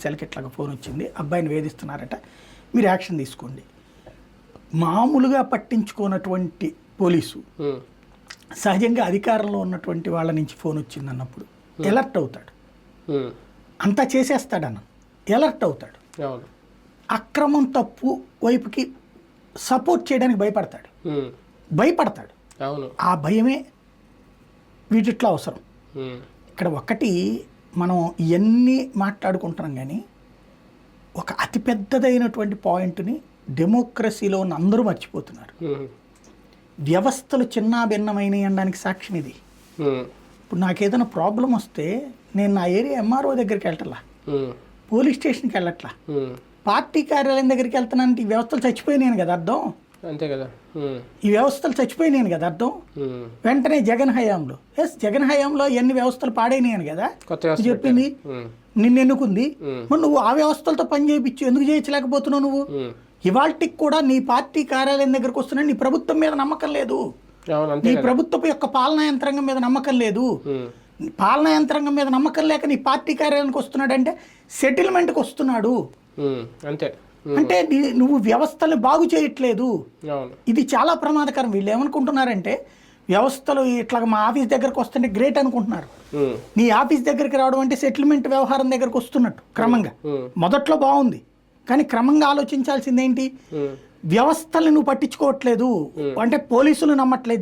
సెల్కి ఇట్లాగా ఫోన్ వచ్చింది, అబ్బాయిని వేధిస్తున్నారట, మీరు యాక్షన్ తీసుకోండి. మామూలుగా పట్టించుకోనటువంటి పోలీసు సహజంగా అధికారంలో ఉన్నటువంటి వాళ్ళ నుంచి ఫోన్ వచ్చింది అన్నప్పుడు ఎలర్ట్ అవుతాడు, అంతా చేసేస్తాడన్న ఎలర్ట్ అవుతాడు. అక్రమం తప్పు వైపుకి సపోర్ట్ చేయడానికి భయపడతాడు. ఆ భయమే వీటిట్లో అవసరం. ఇక్కడ ఒకటి మనం ఇవన్నీ మాట్లాడుకుంటున్నాం, కానీ ఒక అతిపెద్దదైనటువంటి పాయింట్ని డెమోక్రసీలో ఉన్న అందరూ మర్చిపోతున్నారు. వ్యవస్థలు చిన్నాభిన్నమైనవి అనడానికి సాక్ష్యం ఇది. ఇప్పుడు నాకు ఏదైనా ప్రాబ్లం వస్తే నేను నా ఏరియా ఎంఆర్ఓ దగ్గరికి వెళ్ళట్లా, పోలీస్ స్టేషన్కి వెళ్ళట్లా, పార్టీ కార్యాలయం దగ్గరికి వెళ్తానంటే ఈ వ్యవస్థలు చచ్చిపోయినాను కదా అర్థం. అంతే కదా, ఈ వ్యవస్థలు చచ్చిపోయినాను కదా అర్థం. వెంటనే జగన్ హయాంలో జగన్ హయాంలో ఎన్ని వ్యవస్థలు పాడైనాయను కదా చెప్పింది, నిన్ను ఎన్నుకుంది. మరి నువ్వు ఆ వ్యవస్థలతో పని చేయించు, ఎందుకు చేయించలేకపోతున్నావు? నువ్వు ఇవాళకి కూడా నీ పార్టీ కార్యాలయం దగ్గరకు వస్తున్నా నీ ప్రభుత్వం మీద నమ్మకం లేదు, నీ ప్రభుత్వం యొక్క పాలనా యంత్రాంగం మీద నమ్మకం లేదు. పాలనా యంత్రాంగం మీద నమ్మకం లేక నీ పార్టీ కార్యాలయానికి వస్తున్నాడు అంటే సెటిల్మెంట్కి వస్తున్నాడు. అంతే, అంటే నువ్వు వ్యవస్థల్ని బాగు చేయట్లేదు. ఇది చాలా ప్రమాదకరం. వీళ్ళు ఏమనుకుంటున్నారంటే వ్యవస్థలు ఇట్లా మా ఆఫీస్ దగ్గరకు వస్తుంటే గ్రేట్ అనుకుంటున్నారు. నీ ఆఫీస్ దగ్గరికి రావడం అంటే సెటిల్మెంట్ వ్యవహారం దగ్గరకు వస్తున్నట్టు. క్రమంగా మొదట్లో బాగుంది, కానీ క్రమంగా ఆలోచించాల్సింది ఏంటి, వ్యవస్థల్ని నువ్వు పట్టించుకోవట్లేదు అంటే పోలీసులు నమ్మట్లేదు.